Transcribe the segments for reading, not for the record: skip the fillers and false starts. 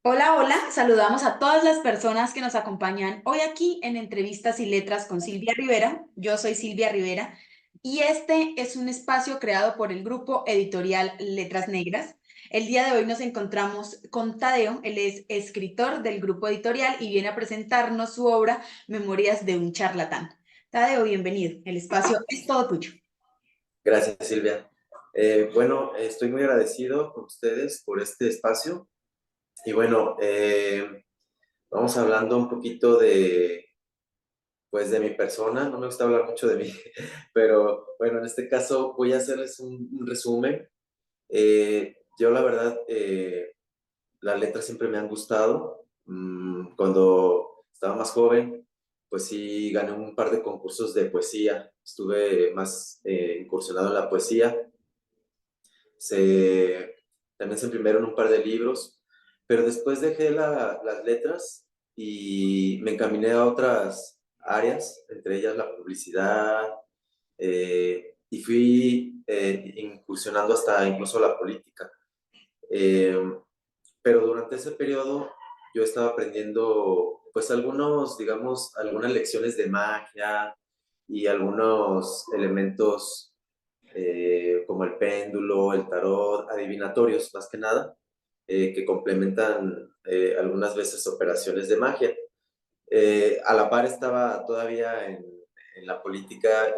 Hola, hola, saludamos a todas las personas que nos acompañan hoy aquí en Entrevistas y Letras con Silvia Rivera. Yo soy Silvia Rivera y este es un espacio creado por el grupo editorial Letras Negras. El día de hoy nos encontramos con Tadeo, él es escritor del grupo editorial y viene a presentarnos su obra Memorias de un charlatán. Tadeo, bienvenido, el espacio es todo tuyo. Gracias, Silvia. Bueno, estoy muy agradecido con ustedes por este espacio. Y bueno, vamos hablando un poquito pues, de mi persona. No me gusta hablar mucho de mí, pero bueno, en este caso voy a hacerles un resumen. Yo, la verdad, las letras siempre me han gustado. Cuando estaba más joven, pues sí, gané un par de concursos de poesía. Estuve más incursionado en la poesía. se, También se imprimieron un par de libros, pero después dejé las letras y me encaminé a otras áreas, entre ellas la publicidad, y fui incursionando hasta incluso la política. Eh, pero durante ese periodo yo estaba aprendiendo pues algunas lecciones de magia y algunos elementos como el péndulo, el tarot, adivinatorios más que nada, que complementan algunas veces operaciones de magia. A la par estaba todavía en la política,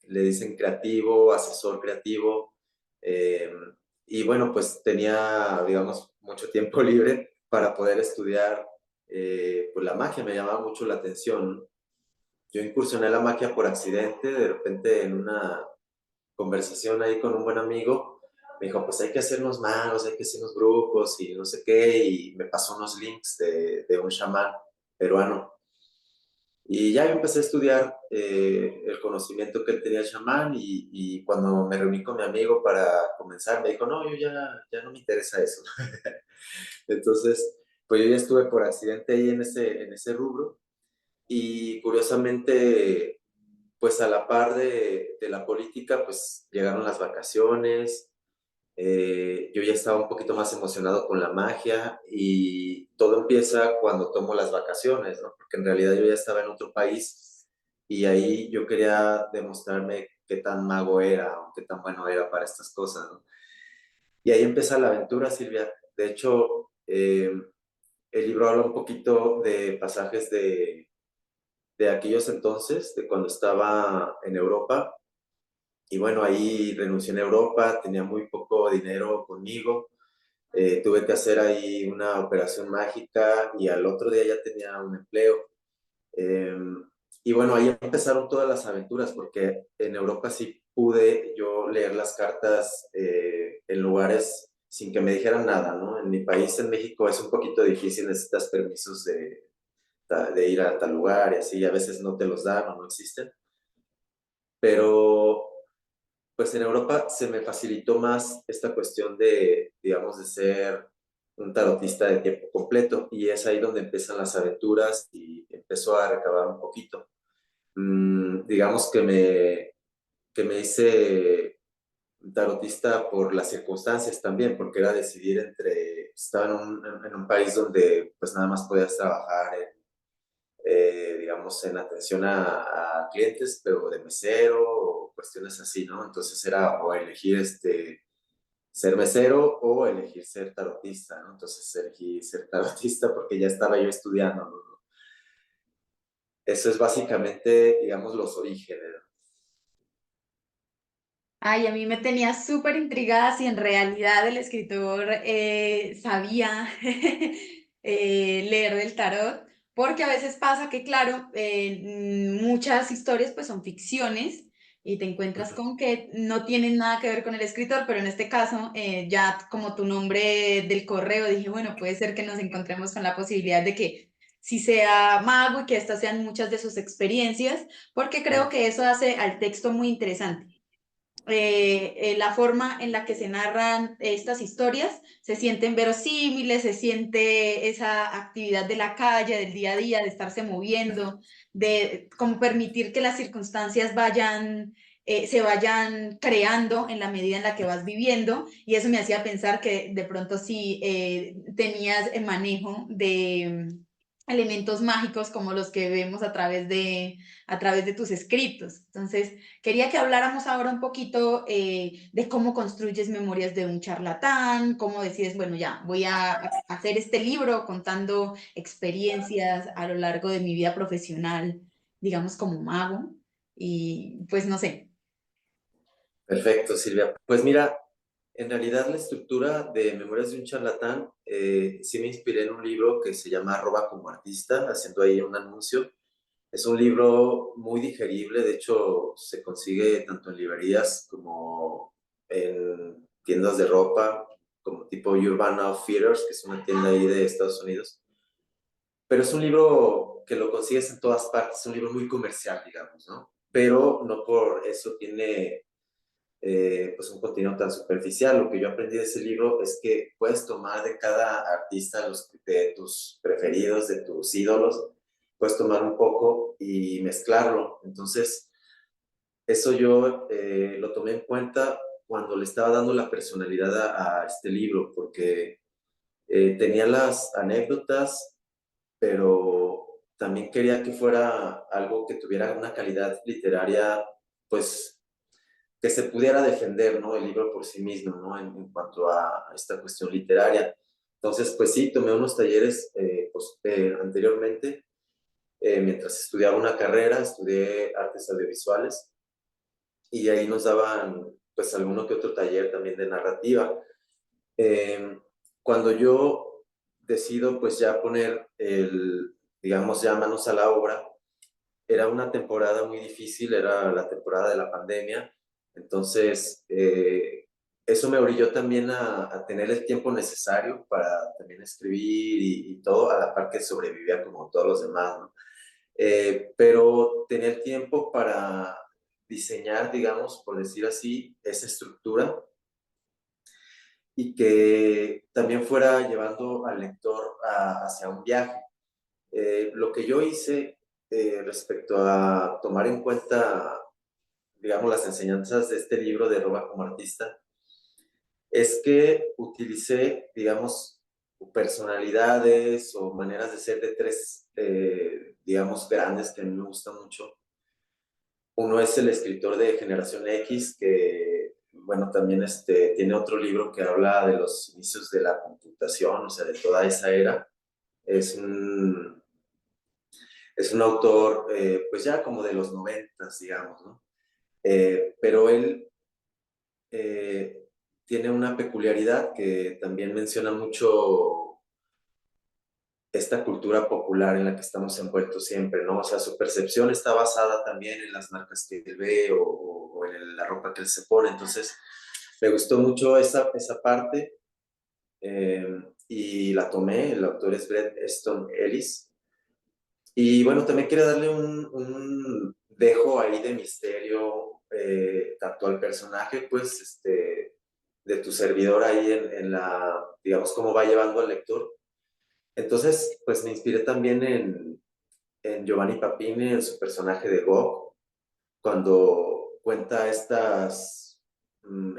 le dicen creativo, asesor creativo, eh, y bueno, pues tenía, digamos, mucho tiempo libre para poder estudiar pues la magia, me llamaba mucho la atención. Yo incursioné en la magia por accidente, de repente en una conversación ahí con un buen amigo, me dijo, pues hay que hacernos magos, hay que hacernos brujos y no sé qué, y me pasó unos links de un chamán peruano. Y ya yo empecé a estudiar el conocimiento que él tenía el chamán y cuando me reuní con mi amigo para comenzar, me dijo, no, ya no me interesa eso. Entonces, pues yo ya estuve por accidente ahí en ese rubro y curiosamente pues a la par de la política, pues llegaron las vacaciones, yo ya estaba un poquito más emocionado con la magia y todo empieza cuando tomo las vacaciones, ¿no? Porque en realidad yo ya estaba en otro país y ahí yo quería demostrarme qué tan mago era o qué tan bueno era para estas cosas, ¿no? Y ahí empieza la aventura, Silvia. De hecho, el libro habla un poquito de pasajes de aquellos entonces, de cuando estaba en Europa. Y bueno, ahí renuncié en Europa, tenía muy poco dinero conmigo, tuve que hacer ahí una operación mágica y al otro día ya tenía un empleo. Eh, y bueno, ahí empezaron todas las aventuras, porque en Europa sí pude yo leer las cartas en lugares sin que me dijeran nada, ¿no? En mi país, en México, es un poquito difícil, necesitas permisos de ir a tal lugar y así, a veces no te los dan o no existen. Pero pues en Europa se me facilitó más esta cuestión de, digamos, de ser un tarotista de tiempo completo y es ahí donde empiezan las aventuras y empezó a recabar un poquito. Digamos que me hice tarotista por las circunstancias también, porque era decidir entre, estaba en un país donde pues nada más podías trabajar digamos, en atención a clientes, pero de mesero o cuestiones así, ¿no? Entonces era o elegir ser mesero o elegir ser tarotista, ¿no? Entonces elegí ser tarotista porque ya estaba yo estudiando, ¿no? Eso es básicamente, digamos, los orígenes, ¿no? Ay, a mí me tenía súper intrigada si en realidad el escritor sabía leer del tarot, porque a veces pasa que, claro, muchas historias pues son ficciones y te encuentras con que no tienen nada que ver con el escritor, pero en este caso, ya como tu nombre del correo, dije, bueno, puede ser que nos encontremos con la posibilidad de que si sea mago y que estas sean muchas de sus experiencias, porque creo que eso hace al texto muy interesante. La forma en la que se narran estas historias se sienten verosímiles, se siente esa actividad de la calle, del día a día, de estarse moviendo, de como permitir que las circunstancias vayan se vayan creando en la medida en la que vas viviendo, y eso me hacía pensar que de pronto sí tenías el manejo de elementos mágicos como los que vemos a través de tus escritos. Entonces, quería que habláramos ahora un poquito de cómo construyes Memorias de un charlatán, cómo decides, bueno, ya, voy a hacer este libro contando experiencias a lo largo de mi vida profesional, digamos, como mago. Y pues no sé. Perfecto, Silvia. Pues mira, en realidad la estructura de Memorias de un charlatán, sí me inspiré en un libro que se llama Arroba como artista, haciendo ahí un anuncio. Es un libro muy digerible, de hecho se consigue tanto en librerías como en tiendas de ropa, como tipo Urban Outfitters, que es una tienda ahí de Estados Unidos. Pero es un libro que lo consigues en todas partes, es un libro muy comercial, digamos, ¿no? Pero no por eso tiene pues un contenido tan superficial. Lo que yo aprendí de ese libro es que puedes tomar de cada artista de tus preferidos, de tus ídolos, puedes tomar un poco y mezclarlo. Entonces, eso yo lo tomé en cuenta cuando le estaba dando la personalidad a este libro, porque tenía las anécdotas, pero también quería que fuera algo que tuviera una calidad literaria, pues que se pudiera defender, ¿no? El libro por sí mismo, ¿no? En cuanto a esta cuestión literaria. Entonces, pues sí, tomé unos talleres anteriormente, mientras estudiaba una carrera, estudié artes audiovisuales y ahí nos daban pues alguno que otro taller también de narrativa. Eh, Cuando yo decido pues ya poner digamos ya manos a la obra, era una temporada muy difícil, era la temporada de la pandemia, entonces eso me orilló también a tener el tiempo necesario para también escribir y todo, a la par que sobrevivía como todos los demás, ¿no? Pero tener tiempo para diseñar, digamos, por decir así, esa estructura y que también fuera llevando al lector hacia un viaje. Lo que yo hice respecto a tomar en cuenta, digamos, las enseñanzas de este libro de Roba como artista, es que utilicé, digamos, personalidades o maneras de ser de tres, digamos, grandes que a mí me gustan mucho. Uno es el escritor de Generación X, que, bueno, también tiene otro libro que habla de los inicios de la computación, o sea, de toda esa era. Es un, es un autor, pues ya como de los 90, digamos, ¿no? Pero él eh, tiene una peculiaridad que también menciona mucho esta cultura popular en la que estamos envueltos siempre, ¿no? O sea, su percepción está basada también en las marcas que él ve o en la ropa que él se pone. Entonces, me gustó mucho esa parte y la tomé. El autor es Bret Easton Ellis. Y bueno, también quería darle un dejo ahí de misterio tanto al personaje, pues, de tu servidor ahí digamos, cómo va llevando al lector. Entonces, pues me inspiré también en Giovanni Papini, en su personaje de Gog, cuando cuenta estas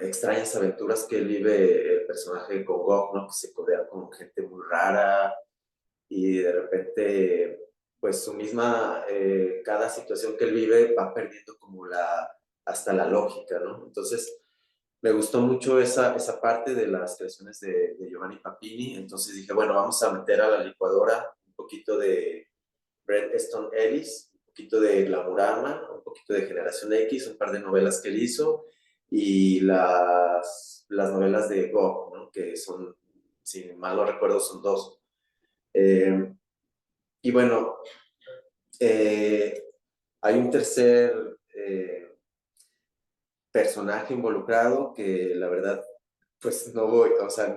extrañas aventuras que él vive el personaje con Gog, ¿no? Que se codea con gente muy rara y de repente, pues su misma, cada situación que él vive va perdiendo como hasta la lógica, ¿no? Entonces, me gustó mucho esa parte de las creaciones de Giovanni Papini, entonces dije, bueno, vamos a meter a la licuadora un poquito de Bret Easton Ellis, un poquito de Glamurama, un poquito de Generación X, un par de novelas que él hizo y las novelas de Gog, ¿no? Que son, si mal no recuerdo, son dos. Eh, y bueno, eh, hay un tercer personaje involucrado que la verdad, pues no voy, o sea,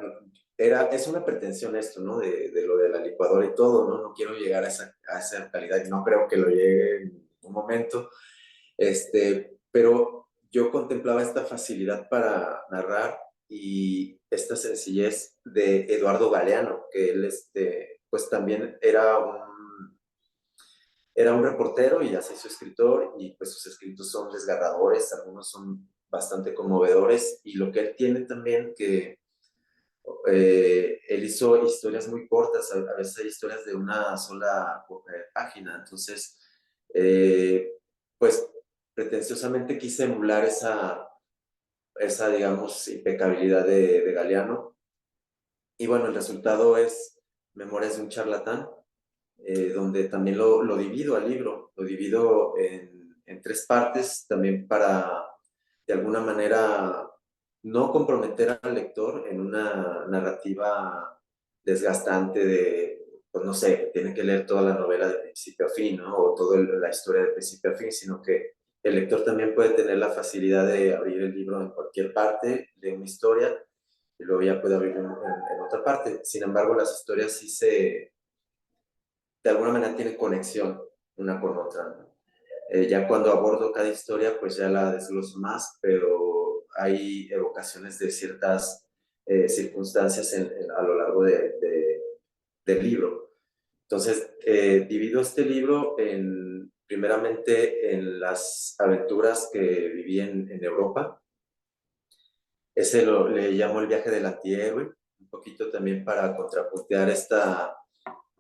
es una pretensión esto, ¿no? De lo de la licuadora y todo, ¿no? No quiero llegar a esa calidad y no creo que lo llegue en un momento, pero yo contemplaba esta facilidad para narrar y esta sencillez de Eduardo Galeano, que él, pues también era era un reportero y ya se hizo escritor y pues sus escritos son desgarradores, algunos son bastante conmovedores y lo que él tiene también que él hizo historias muy cortas, a veces hay historias de una sola página, entonces pues pretenciosamente quise emular esa digamos, impecabilidad de Galeano y bueno, el resultado es Memorias de un charlatán, donde también lo divido al libro, lo divido en tres partes, también para, de alguna manera, no comprometer al lector en una narrativa desgastante de, pues no sé, tiene que leer toda la novela de principio a fin, ¿no? O toda la historia de principio a fin, sino que el lector también puede tener la facilidad de abrir el libro en cualquier parte de una historia y luego ya puede abrirlo en otra parte. Sin embargo, las historias sí de alguna manera tienen conexión una con otra, ¿no? Ya cuando abordo cada historia, pues ya la desgloso más, pero hay evocaciones de ciertas circunstancias a lo largo del libro. Entonces, divido este libro primeramente en las aventuras que viví en Europa. Ese le llamo el viaje del antihéroe, un poquito también para contrapuntear esta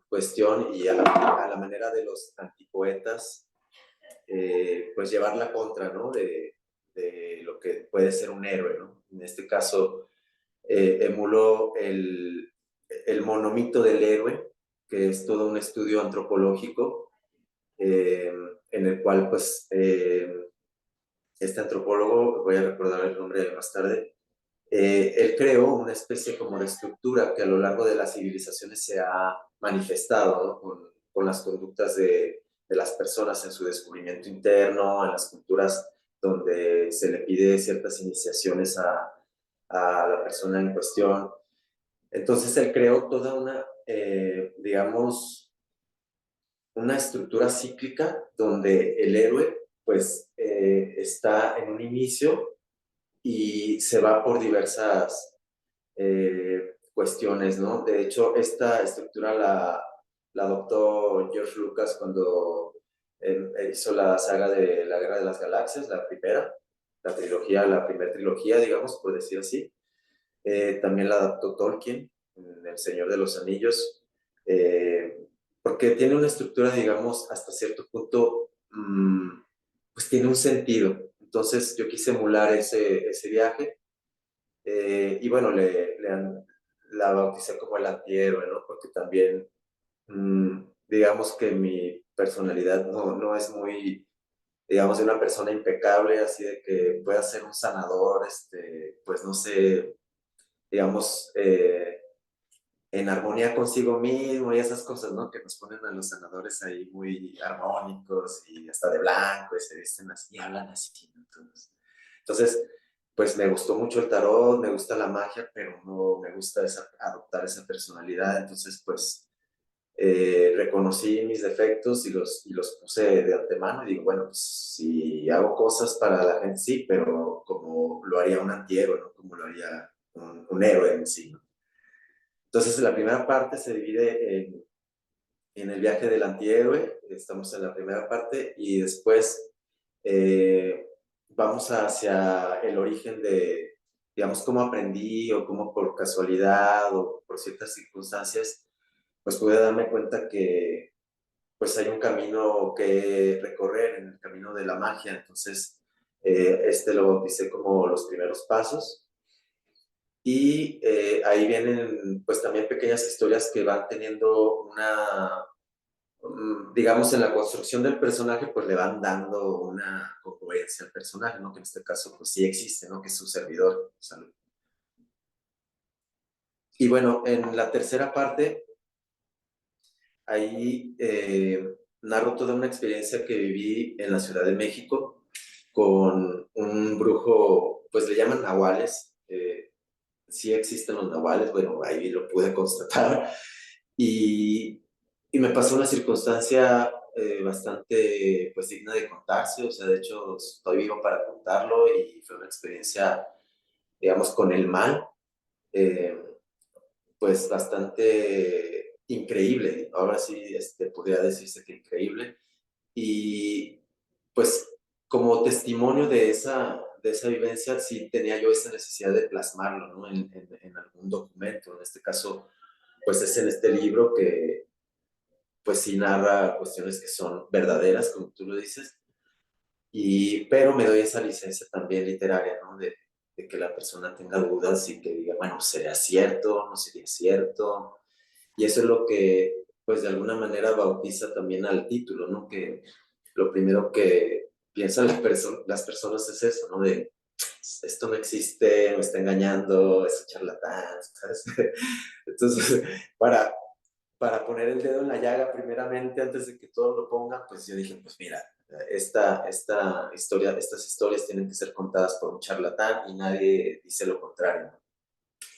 cuestión y a la manera de los antipoetas, pues llevar la contra, ¿no? De lo que puede ser un héroe, ¿no? En este caso, emuló el monomito del héroe, que es todo un estudio antropológico, eh, en el cual, pues, este antropólogo, voy a recordar el nombre más tarde, él creó una especie como de estructura que a lo largo de las civilizaciones se ha manifestado, ¿no? Con las conductas de las personas en su descubrimiento interno, en las culturas donde se le pide ciertas iniciaciones a la persona en cuestión. Entonces él creó toda una, digamos, una estructura cíclica donde el héroe pues está en un inicio y se va por diversas cuestiones, ¿no? De hecho, esta estructura la adoptó George Lucas cuando hizo la saga de la Guerra de las Galaxias, la primera, la trilogía, la primera trilogía, digamos, por decir así. También la adaptó Tolkien en El Señor de los Anillos, porque tiene una estructura, digamos, hasta cierto punto, pues tiene un sentido. Entonces yo quise emular ese viaje y bueno, la bauticé como el antihéroe, ¿no? Porque también, digamos que mi personalidad no es muy, digamos, de una persona impecable, así de que pueda ser un sanador, pues no sé, digamos, en armonía consigo mismo y esas cosas, ¿no? Que nos ponen a los sanadores ahí muy armónicos y hasta de blanco y se visten así y hablan así, ¿no? Entonces, pues me gustó mucho el tarot, me gusta la magia, pero no me gusta adoptar esa personalidad, entonces pues reconocí mis defectos y los puse de antemano y digo, bueno, pues si hago cosas para la gente, sí, pero como lo haría un antihéroe, ¿no? Como lo haría un héroe en sí, ¿no? Entonces la primera parte se divide en el viaje del antihéroe, estamos en la primera parte, y después vamos hacia el origen de, digamos, cómo aprendí o cómo por casualidad o por ciertas circunstancias, pues pude darme cuenta que pues hay un camino que recorrer en el camino de la magia, entonces este lo bauticé como los primeros pasos. Y ahí vienen pues también pequeñas historias que van teniendo una, digamos, en la construcción del personaje, pues le van dando una congruencia al personaje, ¿no? Que en este caso, pues sí existe, ¿no? Que es su servidor. Salud. Y bueno, en la tercera parte, ahí narro toda una experiencia que viví en la Ciudad de México con un brujo, pues le llaman nahuales. Sí existen los nahuales, bueno, ahí lo pude constatar. Y, y me pasó una circunstancia bastante pues digna de contarse, o sea, de hecho estoy vivo para contarlo y fue una experiencia, digamos, con el mal, eh, pues bastante increíble, ahora sí podría decirse que increíble. Y pues como testimonio de esa vivencia, sí tenía yo esa necesidad de plasmarlo, ¿no? En algún documento. En este caso, pues es en este libro que pues sí narra cuestiones que son verdaderas, como tú lo dices, pero me doy esa licencia también literaria, ¿no? De que la persona tenga dudas y que diga, bueno, ¿sería cierto? ¿No sería cierto? Y eso es lo que, pues de alguna manera bautiza también al título, ¿no? Que lo primero que piensan las personas es eso, ¿no? De, esto no existe, me está engañando, es un charlatán, ¿sabes? Entonces, para, para poner el dedo en la llaga, primeramente, antes de que todos lo pongan, pues yo dije, pues mira, estas historias tienen que ser contadas por un charlatán y nadie dice lo contrario, ¿no?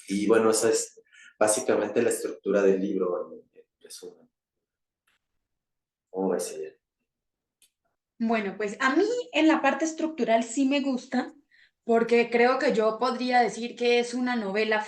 Y bueno, esa es básicamente la estructura del libro, en resumen. ¿Cómo ves ella? Bueno, pues a mí en la parte estructural sí me gusta, porque creo que yo podría decir que es una novela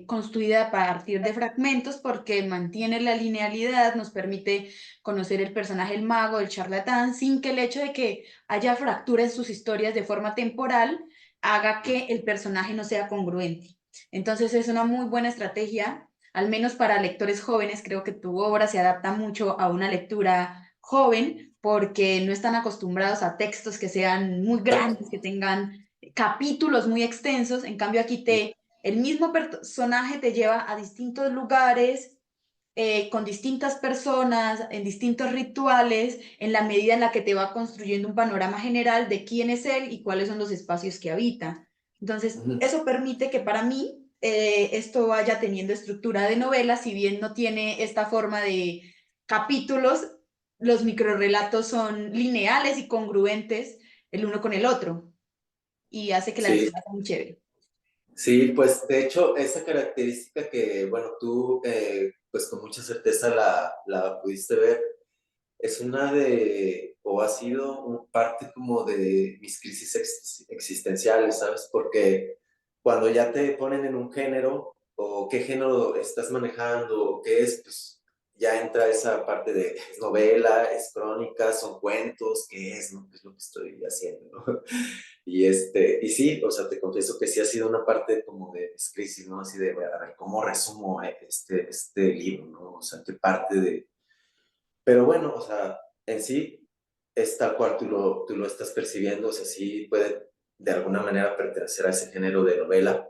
construida a partir de fragmentos, porque mantiene la linealidad, nos permite conocer el personaje, el mago, el charlatán, sin que el hecho de que haya fractura en sus historias de forma temporal haga que el personaje no sea congruente. Entonces es una muy buena estrategia, al menos para lectores jóvenes. Creo que tu obra se adapta mucho a una lectura joven porque no están acostumbrados a textos que sean muy grandes, que tengan capítulos muy extensos. En cambio, el mismo personaje te lleva a distintos lugares, con distintas personas, en distintos rituales, en la medida en la que te va construyendo un panorama general de quién es él y cuáles son los espacios que habita. Entonces, Ujú. eso permite que para mí esto vaya teniendo estructura de novela, si bien no tiene esta forma de capítulos, los microrelatos son lineales y congruentes el uno con el otro y hace que la Sí, lectura sea muy chévere. sí, pues de hecho esa característica que, bueno, tú pues con mucha certeza la pudiste ver, es una o ha sido parte como de mis crisis existenciales, ¿sabes? Porque cuando ya te ponen en un género, o qué género estás manejando, o qué es, pues ya entra esa parte de es novela, es crónica, son cuentos, ¿qué es, no? ¿Qué es lo que estoy haciendo, no? Y sí, o sea, te confieso que sí ha sido una parte como de mis crisis, ¿no? Así de, a ver, ¿cómo resumo este libro, ¿no? O sea, qué parte de... Pero bueno, o sea, en sí es tal cual tú lo estás percibiendo, o sea, sí puede de alguna manera pertenecer a ese género de novela,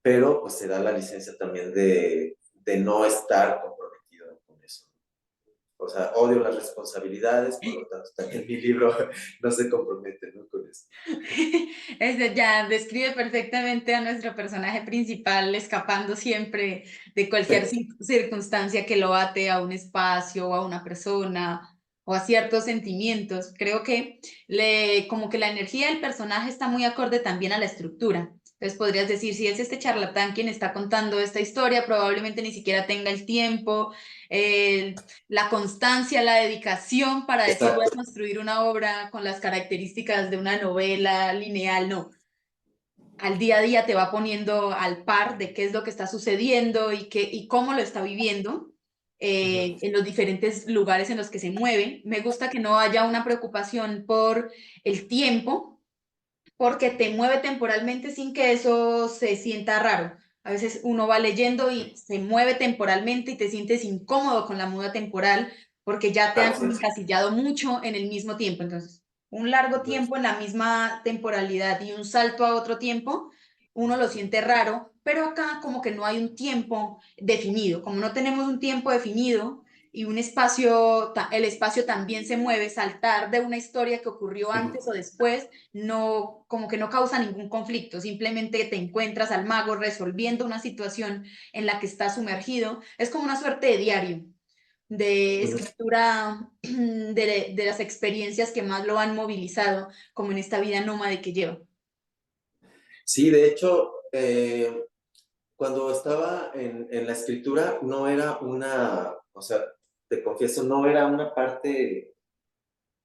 pero pues se da la licencia también de no estar comprometido con eso. O sea, odio las responsabilidades, por lo tanto también mi libro no se compromete, ¿no? Con eso. Ya describe perfectamente a nuestro personaje principal escapando siempre de cualquier circunstancia que lo ate a un espacio o a una persona o a ciertos sentimientos. Creo que como que la energía del personaje está muy acorde también a la estructura. Entonces podrías decir, si es este charlatán quien está contando esta historia, probablemente ni siquiera tenga el tiempo, la constancia, la dedicación para decir voy a Exacto. construir una obra con las características de una novela lineal, no. Al día a día te va poniendo al par de qué es lo que está sucediendo y cómo lo está viviendo Ujú. en los diferentes lugares en los que se mueve. Me gusta que no haya una preocupación por el tiempo, porque te mueve temporalmente sin que eso se sienta raro. A veces uno va leyendo y se mueve temporalmente y te sientes incómodo con la muda temporal porque ya te han Así es. encasillado mucho en el mismo tiempo. Entonces, un largo Ujú. tiempo en la misma temporalidad y un salto a otro tiempo, uno lo siente raro, pero acá como que no hay un tiempo definido. Como no tenemos un tiempo definido y un espacio, el espacio también se mueve, saltar de una historia que ocurrió antes o después no, como que no causa ningún conflicto, simplemente te encuentras al mago resolviendo una situación en la que está sumergido. Es como una suerte de diario, de Ujú. escritura de las experiencias que más lo han movilizado, como en esta vida nómade que lleva. Sí, de hecho, cuando estaba en la escritura no era o sea, te confieso, no era una parte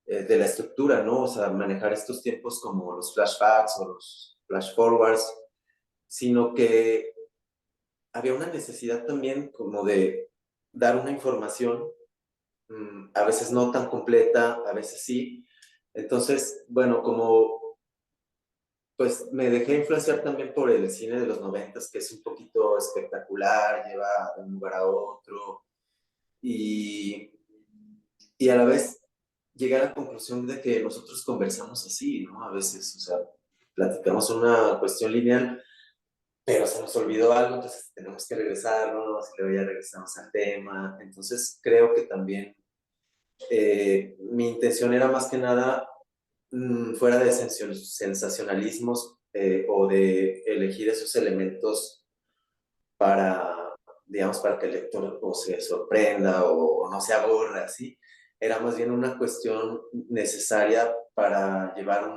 de la estructura, ¿no? O sea, manejar estos tiempos como los flashbacks o los flash forwards, sino que había una necesidad también como de dar una información, a veces no tan completa, a veces sí. Entonces, bueno, como pues me dejé influenciar también por el cine de los noventas, que es un poquito espectacular, lleva de un lugar a otro, y, y a la vez llegué a la conclusión de que nosotros conversamos así, ¿no? A veces, o sea, platicamos una cuestión lineal, pero se nos olvidó algo, entonces tenemos que regresarnos y luego ya regresamos al tema. Entonces creo que también mi intención era más que nada fuera de sensacionalismos o de elegir esos elementos para, digamos, para que el lector o se sorprenda o no se aburra, así. Era más bien una cuestión necesaria para llevar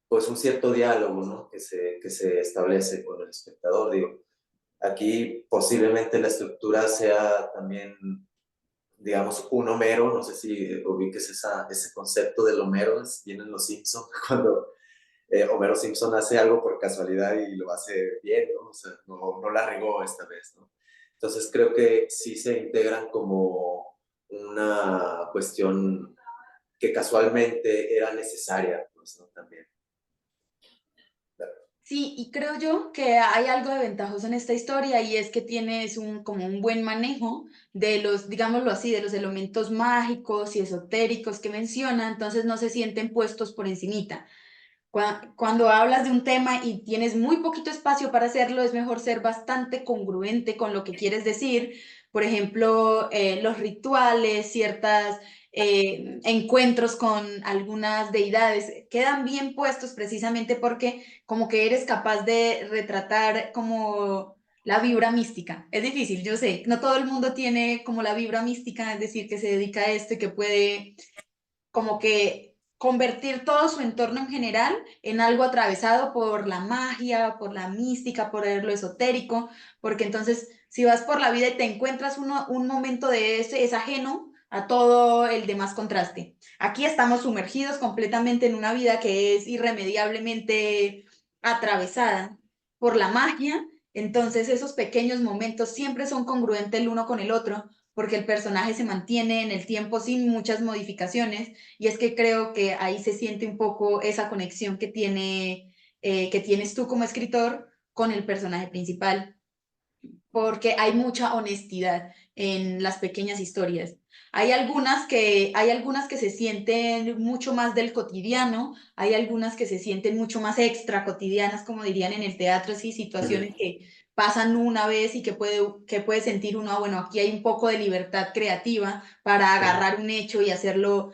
pues un cierto diálogo, ¿no? Que se establece con el espectador. Digo, aquí posiblemente la estructura sea también, digamos, un Homero, no sé si ubiques ese concepto del Homero, viene en Los Simpsons, cuando Homero Simpson hace algo por casualidad y lo hace bien, ¿no? O sea, no la regó esta vez, ¿no? Entonces creo que sí se integran como una cuestión que casualmente era necesaria, pues, ¿no? También. Sí, y creo yo que hay algo de ventajoso en esta historia y es que tienes como un buen manejo de los, digámoslo así, de los elementos mágicos y esotéricos que menciona, entonces no se sienten puestos por encimita. Cuando hablas de un tema y tienes muy poquito espacio para hacerlo, es mejor ser bastante congruente con lo que quieres decir. Por ejemplo, los rituales, ciertos encuentros con algunas deidades quedan bien puestos precisamente porque como que eres capaz de retratar como la vibra mística. Es difícil, yo sé, no todo el mundo tiene como la vibra mística, es decir, que se dedica a esto y que puede como que convertir todo su entorno en general en algo atravesado por la magia, por la mística, por lo esotérico, porque entonces si vas por la vida y te encuentras un momento de ese, es ajeno a todo el demás contraste. Aquí estamos sumergidos completamente en una vida que es irremediablemente atravesada por la magia, entonces esos pequeños momentos siempre son congruentes el uno con el otro, porque el personaje se mantiene en el tiempo sin muchas modificaciones y es que creo que ahí se siente un poco esa conexión que tienes tú como escritor con el personaje principal, porque hay mucha honestidad en las pequeñas historias. Hay algunas que se sienten mucho más del cotidiano, hay algunas que se sienten mucho más extra cotidianas, como dirían en el teatro, así situaciones que pasan una vez y que puede sentir uno, bueno, aquí hay un poco de libertad creativa para agarrar un hecho y hacerlo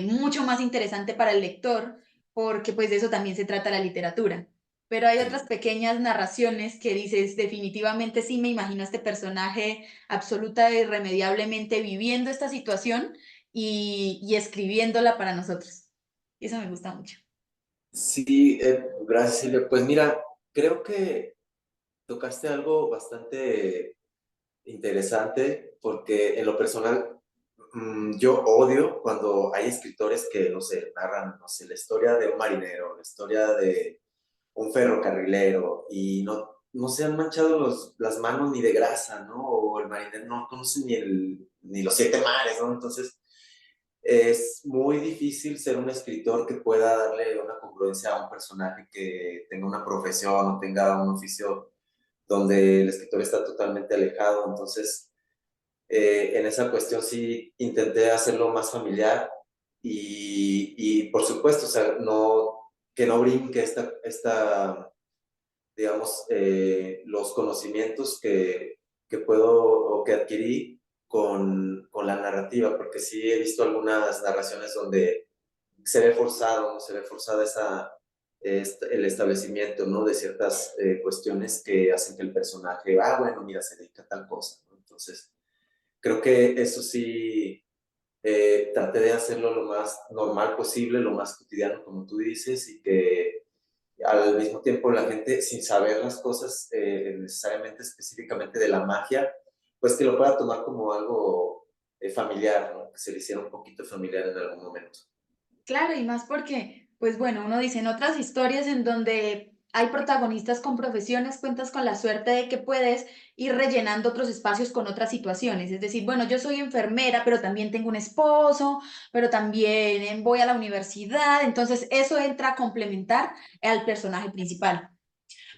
mucho más interesante para el lector, porque pues de eso también se trata la literatura. Pero hay otras Sí. pequeñas narraciones que dices, definitivamente sí me imagino a este personaje absoluta e irremediablemente viviendo esta situación y escribiéndola para nosotros. Y eso me gusta mucho. Sí, gracias Silvia. Pues mira, creo que tocaste algo bastante interesante porque en lo personal yo odio cuando hay escritores que, no sé, narran, no sé, la historia de un marinero, la historia de un ferrocarrilero y no se han manchado las manos ni de grasa, ¿no? O el marinero no conoce ni los siete mares, ¿no? Entonces es muy difícil ser un escritor que pueda darle una congruencia a un personaje que tenga una profesión o tenga un oficio donde el escritor está totalmente alejado. Entonces, en esa cuestión sí intenté hacerlo más familiar y por supuesto, o sea, que no brinque digamos, los conocimientos que puedo o que adquirí con la narrativa, porque sí he visto algunas narraciones donde se ve forzado, ¿no? Se ve forzada el establecimiento, ¿no? De ciertas cuestiones que hacen que el personaje, bueno, mira, se dedica a tal cosa, ¿no? Entonces, creo que eso sí, traté de hacerlo lo más normal posible, lo más cotidiano, como tú dices, y que al mismo tiempo la gente, sin saber las cosas necesariamente específicamente de la magia, pues que lo pueda tomar como algo familiar, ¿no? Que se le hiciera un poquito familiar en algún momento. Claro, y más porque, pues bueno, uno dice en otras historias en donde hay protagonistas con profesiones, cuentas con la suerte de que puedes ir rellenando otros espacios con otras situaciones. Es decir, bueno, yo soy enfermera, pero también tengo un esposo, pero también voy a la universidad. Entonces, eso entra a complementar al personaje principal.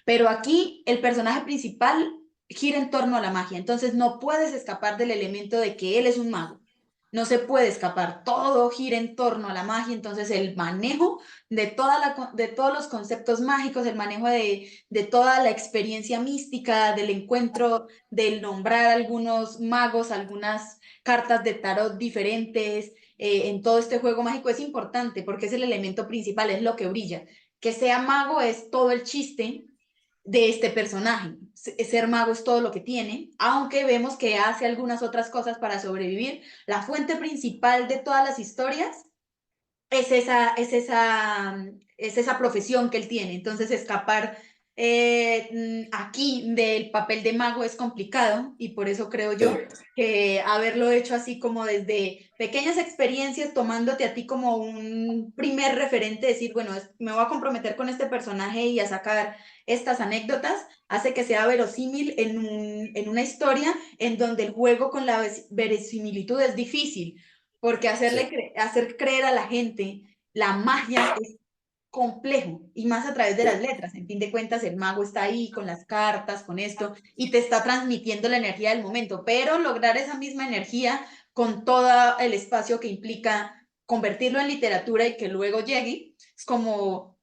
Pero aquí el personaje principal gira en torno a la magia, entonces no puedes escapar del elemento de que él es un mago. No se puede escapar, todo gira en torno a la magia, entonces el manejo de todos los conceptos mágicos, el manejo de toda la experiencia mística, del encuentro, del nombrar algunos magos, algunas cartas de tarot diferentes, en todo este juego mágico es importante porque es el elemento principal, es lo que brilla. Que sea mago es todo el chiste de este personaje. Ser mago es todo lo que tiene, aunque vemos que hace algunas otras cosas para sobrevivir. La fuente principal de todas las historias es esa profesión que él tiene. Entonces, escapar aquí del papel de mago es complicado y por eso creo Sí, yo que haberlo hecho así como desde pequeñas experiencias, tomándote a ti como un primer referente, decir, bueno, me voy a comprometer con este personaje y a sacar estas anécdotas, hace que sea verosímil en una historia en donde el juego con la verosimilitud es difícil porque sí, hacer creer a la gente la magia es complejo y más a través de sí, las letras. En fin de cuentas, el mago está ahí con las cartas, con esto, y te está transmitiendo la energía del momento, pero lograr esa misma energía con todo el espacio que implica convertirlo en literatura y que luego llegue, es como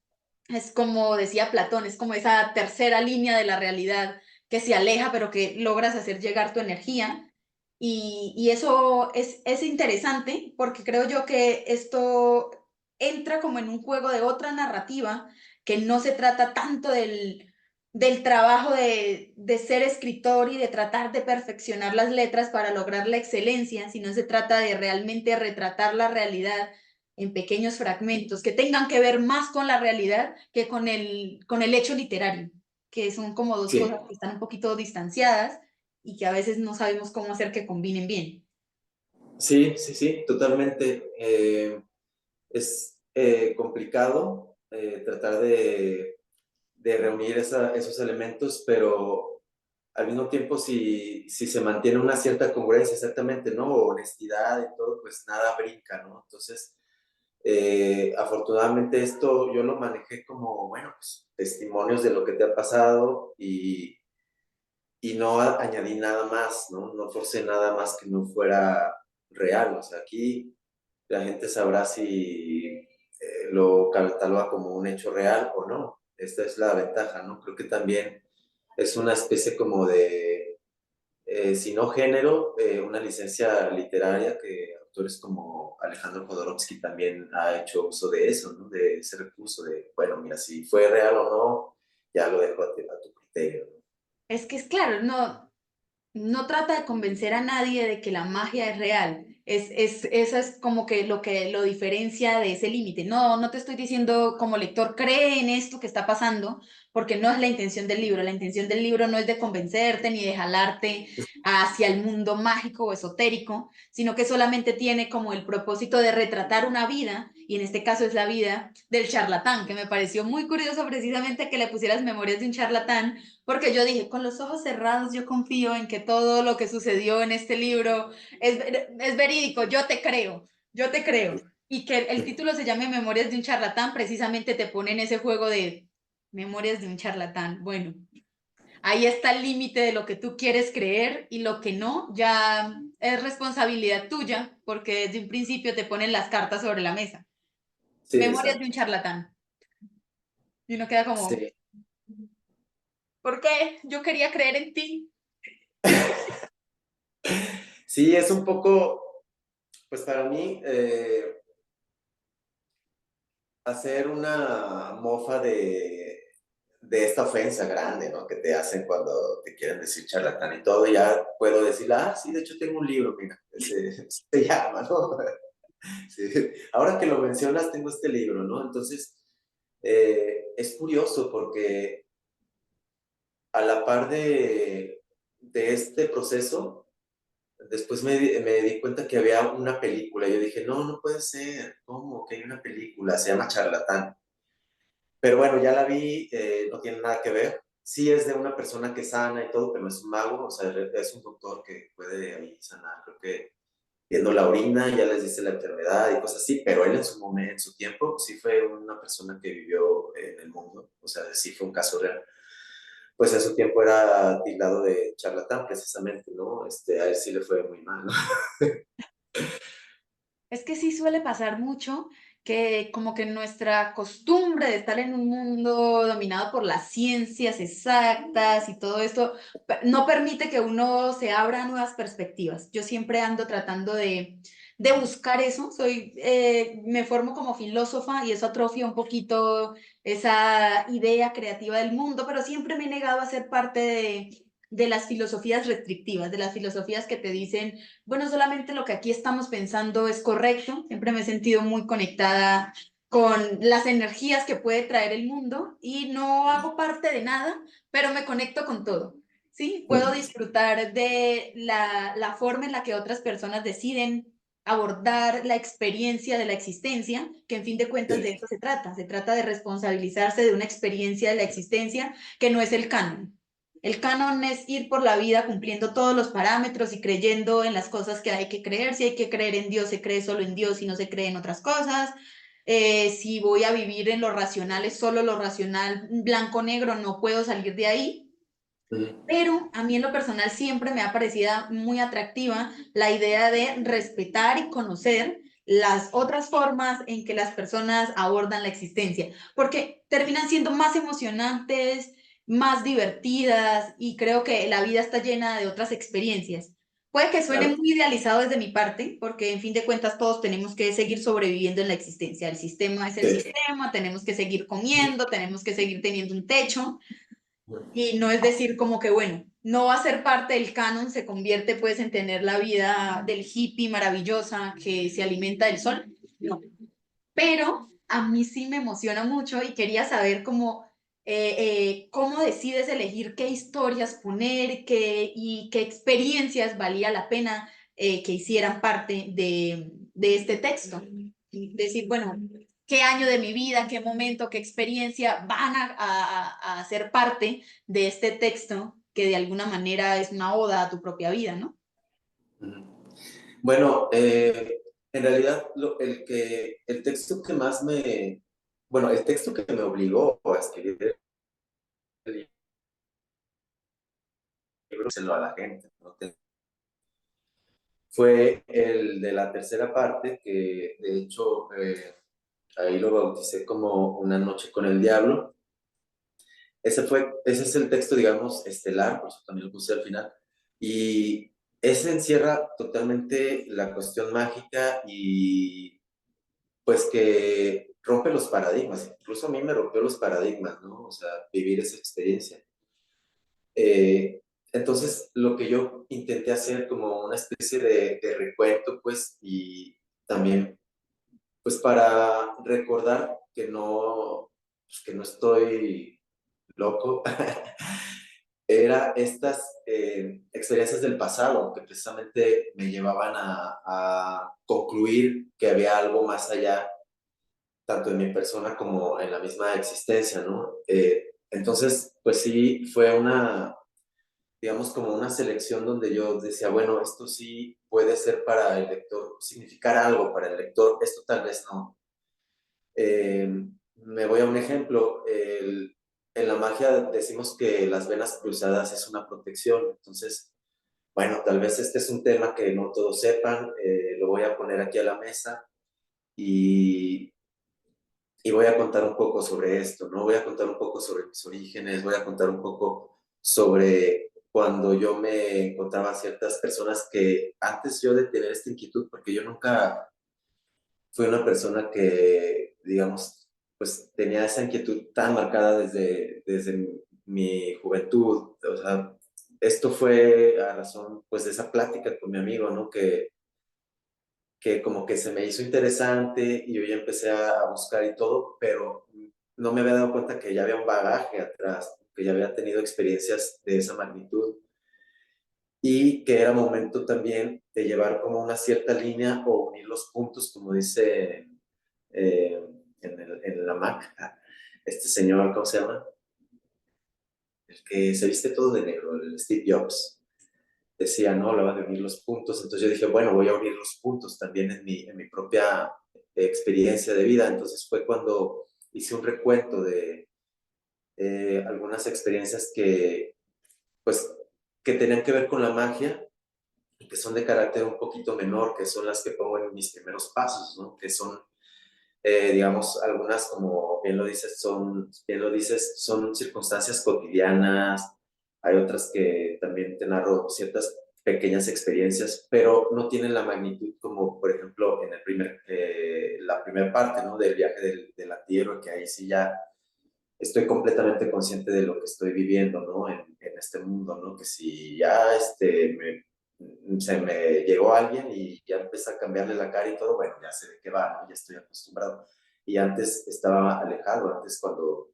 decía Platón, es como esa tercera línea de la realidad que se aleja, pero que logras hacer llegar tu energía. Y eso es interesante porque creo yo que esto entra como en un juego de otra narrativa que no se trata tanto del trabajo de ser escritor y de tratar de perfeccionar las letras para lograr la excelencia, sino se trata de realmente retratar la realidad en pequeños fragmentos que tengan que ver más con la realidad que con el hecho literario, que son como dos cosas sí. que están un poquito distanciadas y que a veces no sabemos cómo hacer que combinen bien. Sí, sí, sí, totalmente. Es complicado tratar de reunir esos elementos, pero al mismo tiempo si se mantiene una cierta congruencia exactamente, ¿no? O honestidad y todo, pues nada brinca, ¿no? Entonces, afortunadamente esto yo lo manejé como, bueno, pues testimonios de lo que te ha pasado y no añadí nada más, ¿no? No forcé nada más que no fuera real. O sea, aquí la gente sabrá si lo cataloga como un hecho real o no. Esta es la ventaja, ¿no? Creo que también es una especie como de, si no género, una licencia literaria que autores como Alejandro Jodorowsky también ha hecho uso de eso, ¿no? De ese recurso de, bueno, mira, si fue real o no, ya lo dejo a tu criterio, ¿no? Es que es claro, no trata de convencer a nadie de que la magia es real. Eso es como que lo diferencia de ese límite. No te estoy diciendo como lector, cree en esto que está pasando, porque no es la intención del libro. La intención del libro no es de convencerte ni de jalarte hacia el mundo mágico o esotérico, sino que solamente tiene como el propósito de retratar una vida, y en este caso es la vida del charlatán, que me pareció muy curioso precisamente que le pusieras memorias de un charlatán porque yo dije, con los ojos cerrados, yo confío en que todo lo que sucedió en este libro es verídico, yo te creo. Y que el título se llame Memorias de un charlatán, precisamente te pone en ese juego de Memorias de un charlatán. Bueno, ahí está el límite de lo que tú quieres creer y lo que no, ya es responsabilidad tuya, porque desde un principio te ponen las cartas sobre la mesa. Sí, Memorias de un exacto. charlatán. Y uno queda como, Sí. ¿por qué? Yo quería creer en ti. Sí, es un poco, pues para mí, hacer una mofa de esta ofensa grande, ¿no? Que te hacen cuando te quieren decir charlatán y todo, ya puedo decir, ah, sí, de hecho tengo un libro, mira, ese se llama, ¿no? Sí. Ahora que lo mencionas, tengo este libro, ¿no? Entonces, es curioso porque a la par de este proceso, después me di cuenta que había una película. Yo dije, no, no puede ser. ¿Cómo que hay una película? Se llama Charlatán. Pero bueno, ya la vi, no tiene nada que ver. Sí es de una persona que sana y todo, pero no es un mago, o sea, es un doctor que puede ahí sanar, creo que viendo la orina ya les dice la enfermedad y cosas así, pero él en su momento, en su tiempo, sí fue una persona que vivió en el mundo, o sea, sí fue un caso real. Pues en su tiempo era tildado de charlatán precisamente, ¿no? A él sí le fue muy mal, ¿no? Es que sí suele pasar mucho que como que nuestra costumbre de estar en un mundo dominado por las ciencias exactas y todo esto no permite que uno se abra a nuevas perspectivas. Yo siempre ando tratando de buscar eso. Me formo como filósofa y eso atrofia un poquito esa idea creativa del mundo, pero siempre me he negado a ser parte de las filosofías restrictivas, de las filosofías que te dicen bueno, solamente lo que aquí estamos pensando es correcto. Siempre me he sentido muy conectada con las energías que puede traer el mundo y no hago parte de nada, pero me conecto con todo. Sí, puedo disfrutar de la forma en la que otras personas deciden abordar la experiencia de la existencia, que en fin de cuentas de Sí, eso se trata. Se trata de responsabilizarse de una experiencia de la existencia que no es el canon. El canon es ir por la vida cumpliendo todos los parámetros y creyendo en las cosas que hay que creer. Si hay que creer en Dios, se cree solo en Dios y no se cree en otras cosas. Si voy a vivir en lo racional, es solo lo racional, blanco-negro, no puedo salir de ahí. Pero a mí en lo personal siempre me ha parecido muy atractiva la idea de respetar y conocer las otras formas en que las personas abordan la existencia, porque terminan siendo más emocionantes, más divertidas y creo que la vida está llena de otras experiencias. Puede que suene claro. muy idealizado desde mi parte, porque en fin de cuentas todos tenemos que seguir sobreviviendo en la existencia. El sistema es el Sí. sistema, tenemos que seguir comiendo, tenemos que seguir teniendo un techo. Y no es decir como que, bueno, no va a ser parte del canon, se convierte pues en tener la vida del hippie maravillosa que se alimenta del sol. No. Pero a mí sí me emociona mucho y quería saber cómo decides elegir qué historias poner y qué experiencias valía la pena que hicieran parte de este texto. Decir, bueno, qué año de mi vida, qué momento, qué experiencia van a ser parte de este texto que de alguna manera es una oda a tu propia vida, ¿no? Bueno, en realidad el texto que más bueno, el texto que me obligó a escribir el libro, se a la gente, ¿no? Fue el de la tercera parte, que de hecho ahí lo bauticé como Una noche con el diablo. Ese es el texto, digamos, estelar, por eso también lo puse al final. Y ese encierra totalmente la cuestión mágica y pues que rompe los paradigmas. Incluso a mí me rompió los paradigmas, ¿no? O sea, vivir esa experiencia. Eh, entonces, lo que yo intenté hacer como una especie de recuento, pues, y también, pues, para recordar que no estoy loco, era estas experiencias del pasado que precisamente me llevaban a concluir que había algo más allá, tanto en mi persona como en la misma existencia, ¿no? Entonces, pues sí, fue digamos, como una selección donde yo decía, bueno, esto sí puede ser para el lector, significar algo para el lector, esto tal vez no. Eh, Me voy a un ejemplo. En la magia decimos que las venas cruzadas es una protección. Entonces, bueno, tal vez este es un tema que no todos sepan. Lo voy a poner aquí a la mesa y, y voy a contar un poco sobre esto, ¿no? Voy a contar un poco sobre mis orígenes, voy a contar un poco sobre cuando yo me encontraba ciertas personas que antes yo de tener esta inquietud, porque yo nunca fui una persona que, digamos, pues tenía esa inquietud tan marcada desde mi juventud. O sea, esto fue a razón, pues, de esa plática con mi amigo, ¿no? Que como que se me hizo interesante y yo ya empecé a buscar y todo, pero no me había dado cuenta que ya había un bagaje atrás, que ya había tenido experiencias de esa magnitud y que era momento también de llevar como una cierta línea o unir los puntos, como dice en la Mac. este señor, ¿cómo se llama? El que se viste todo de negro, el Steve Jobs, decía, no, la van a unir los puntos. Entonces yo dije, bueno, voy a unir los puntos también en mi propia experiencia de vida. Entonces fue cuando hice un recuento de algunas experiencias que, pues, que tenían que ver con la magia y que son de carácter un poquito menor, que son las que pongo en mis primeros pasos, ¿no? Que son, digamos, algunas, como bien lo dices, son circunstancias cotidianas. Hay otras que también te narro ciertas pequeñas experiencias, pero no tienen la magnitud como, por ejemplo, en la primera parte, ¿no? Del viaje del antihéroe, que ahí sí ya estoy completamente consciente de lo que estoy viviendo, ¿no? En este mundo, ¿no? Que si ya se me llegó alguien y ya empieza a cambiarle la cara y todo, bueno, ya sé de qué va, ¿no? Ya estoy acostumbrado. Y antes estaba alejado, antes cuando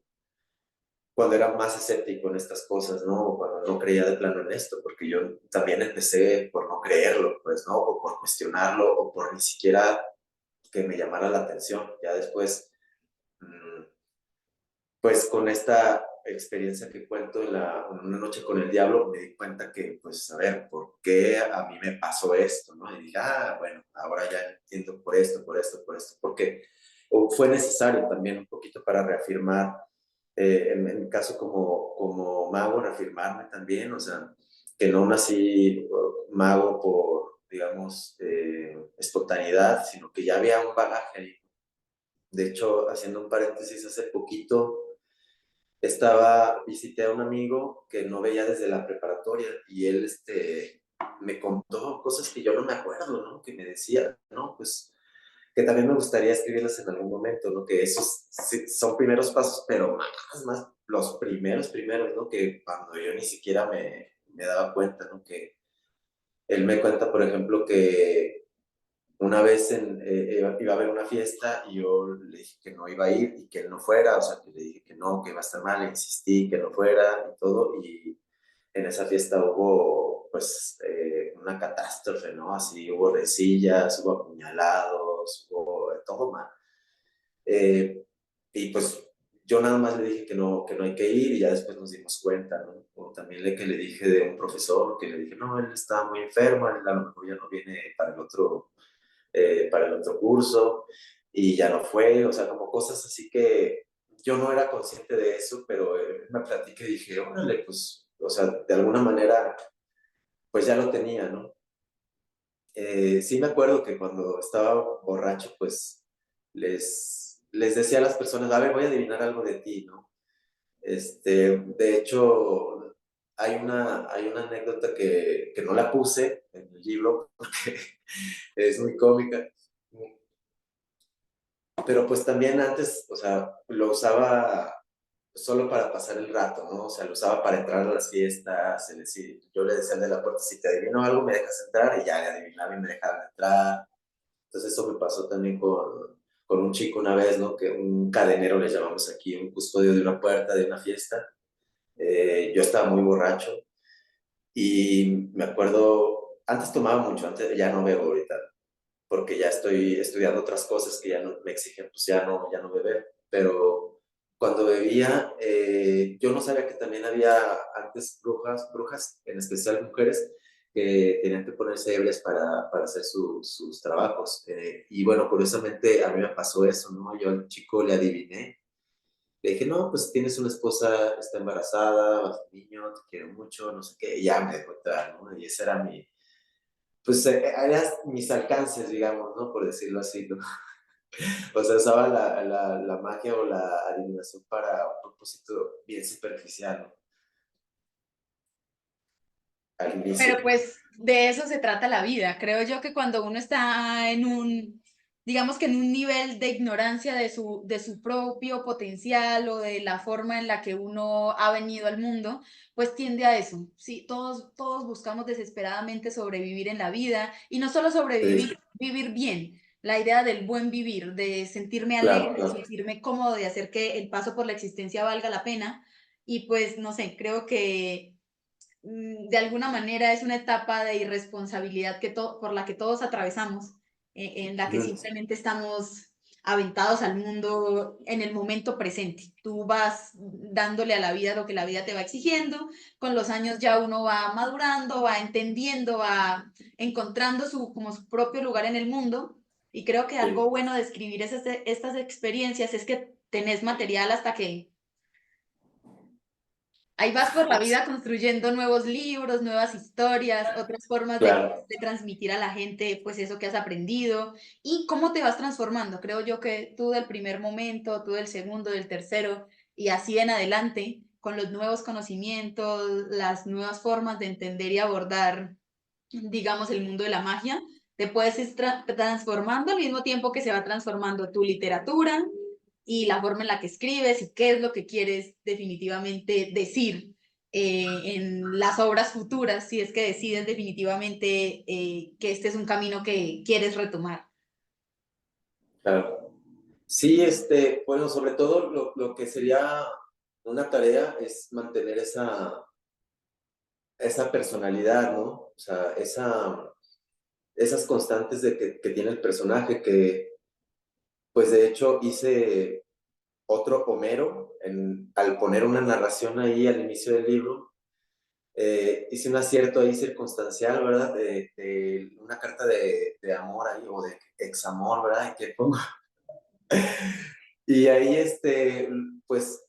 era más escéptico en estas cosas, ¿no? O cuando no creía de plano en esto, porque yo también empecé por no creerlo, pues, ¿no? O por cuestionarlo, o por ni siquiera que me llamara la atención. Ya después, mmm, pues con esta experiencia que cuento en una noche con el diablo, me di cuenta que, pues, a ver, ¿por qué a mí me pasó esto? ¿No? Y dije, ah, bueno, ahora ya entiendo por esto, por esto, por esto, porque fue necesario también un poquito para reafirmar, en mi caso como mago, reafirmarme también, o sea, que no nací mago por, digamos, espontaneidad, sino que ya había un bagaje ahí. De hecho, haciendo un paréntesis, hace poquito visité a un amigo que no veía desde la preparatoria y él me contó cosas que yo no me acuerdo, ¿no? Que me decía, ¿no? Pues que también me gustaría escribirlas en algún momento, ¿no? Que esos sí, son primeros pasos, pero más los primeros, ¿no? Que cuando yo ni siquiera me daba cuenta, ¿no? Que él me cuenta, por ejemplo, que una vez iba a haber una fiesta y yo le dije que no iba a ir y que él no fuera, o sea, que le dije que no, que iba a estar mal, insistí que no fuera y todo, y en esa fiesta hubo, pues, una catástrofe, ¿no? Así, hubo rencillas, hubo apuñalados, hubo todo mal. Eh, y pues yo nada más le dije que no hay que ir y ya después nos dimos cuenta, ¿no? O también que le dije de un profesor que le dije, no, él está muy enfermo, él a lo mejor ya no viene para el otro curso y ya no fue, o sea, como cosas así que yo no era consciente de eso, pero me platiqué y dije, órale, pues, o sea, de alguna manera, pues ya lo tenía, ¿no? Sí me acuerdo que cuando estaba borracho, pues les decía a las personas, a ver, voy a adivinar algo de ti, ¿no? De hecho, hay una anécdota que no la puse en el libro porque es muy cómica, pero pues también antes, o sea, lo usaba solo para pasar el rato, ¿no? O sea, lo usaba para entrar a las fiestas, yo le decía al de la puerta, si te adivino algo, me dejas entrar, y ya le adivinaba y me dejaban entrar. Entonces eso me pasó también con un chico una vez, ¿no? Que un cadenero le llamamos aquí, un custodio de una puerta, de una fiesta. Yo estaba muy borracho y me acuerdo, antes tomaba mucho, antes ya no bebo ahorita, porque ya estoy estudiando otras cosas que ya no me exigen, pues ya no beber. Pero cuando bebía, yo no sabía que también había antes brujas, en especial mujeres, que tenían que ponerse ebrias para hacer sus trabajos. Y bueno, curiosamente a mí me pasó eso, ¿no? Yo al chico le adiviné. Le dije, no, pues tienes una esposa, está embarazada, vas a niño, te quiere mucho, no sé qué, y ya me dejó entrar, ¿no? Y ese era pues eran mis alcances, digamos, ¿no? Por decirlo así, ¿no? O sea, usaba la magia o la adivinación para un propósito bien superficial, ¿no? Al inicio. Pero pues de eso se trata la vida. Creo yo que cuando uno está en un, digamos que en un nivel de ignorancia de su propio potencial o de la forma en la que uno ha venido al mundo, pues tiende a eso. Sí, todos buscamos desesperadamente sobrevivir en la vida y no solo sobrevivir, Sí, vivir bien. La idea del buen vivir, de sentirme claro, alegre, de claro. sentirme cómodo, de hacer que el paso por la existencia valga la pena. Y pues, no sé, creo que de alguna manera es una etapa de irresponsabilidad por la que todos atravesamos, en la que Ujú. simplemente estamos aventados al mundo en el momento presente. Tú vas dándole a la vida lo que la vida te va exigiendo. Con los años ya uno va madurando, va entendiendo, va encontrando como su propio lugar en el mundo. Y creo que algo Sí, bueno de escribir estas experiencias es que tenés material hasta que ahí vas por la vida construyendo nuevos libros, nuevas historias, otras formas claro, de transmitir a la gente pues eso que has aprendido y cómo te vas transformando. Creo yo que tú del primer momento, tú del segundo, del tercero y así en adelante, con los nuevos conocimientos, las nuevas formas de entender y abordar, digamos, el mundo de la magia, te puedes ir transformando al mismo tiempo que se va transformando tu literatura y la forma en la que escribes y qué es lo que quieres definitivamente decir en las obras futuras, si es que decides definitivamente que este es un camino que quieres retomar. claro. Sí, bueno, sobre todo lo que sería una tarea es mantener esa personalidad, ¿no? O sea, esas constantes que tiene el personaje, que pues de hecho hice otro Homero al poner una narración ahí al inicio del libro. Hice un acierto ahí circunstancial, ¿verdad? De una carta de amor ahí, o de examor, ¿verdad? Que pongo. Y ahí, pues,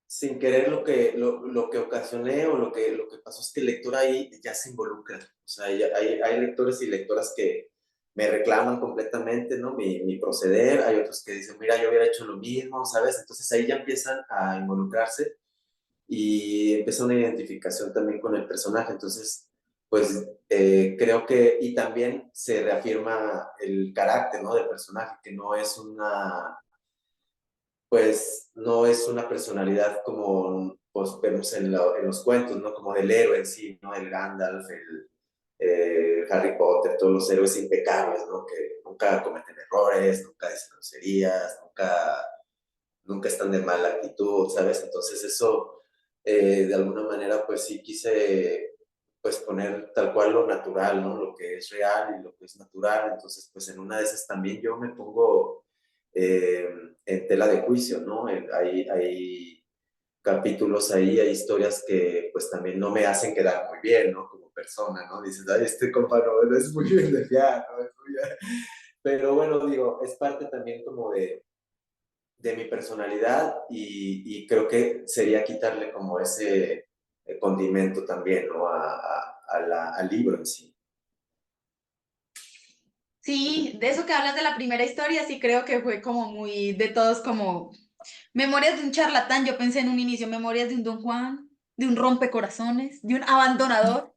sin querer lo que ocasioné o lo que pasó es que el lector ahí ya se involucra. O sea, hay lectores y lectoras que me reclaman completamente, ¿no? Mi proceder. Hay otros que dicen, mira, yo hubiera hecho lo mismo, ¿sabes? Entonces ahí ya empiezan a involucrarse y empieza una identificación también con el personaje. Entonces, pues creo que, y también se reafirma el carácter, ¿no? Del personaje, que no es pues no es una personalidad como pues, vemos en los cuentos, ¿no? Como del héroe en sí, ¿no? El Gandalf, Harry Potter, todos los héroes impecables, ¿no? Que nunca cometen errores, nunca dicen groserías, nunca están de mala actitud, ¿sabes? Entonces eso, de alguna manera, pues sí quise pues poner tal cual lo natural, ¿no? Lo que es real y lo que es natural. Entonces, pues en una de esas también yo me pongo eh, en tela de juicio, ¿no? Hay capítulos ahí, hay historias que pues también no me hacen quedar muy bien, ¿no? Como persona, ¿no? Dices, ay, este compa no es muy bien de fiar, ¿no? Es muy... Pero bueno, digo, es parte también como de mi personalidad y creo que sería quitarle como ese condimento también, ¿no? Al libro en sí. Sí, de eso que hablas de la primera historia, sí creo que fue como muy de todos como memorias de un charlatán. Yo pensé en un inicio, memorias de un Don Juan, de un rompecorazones, de un abandonador.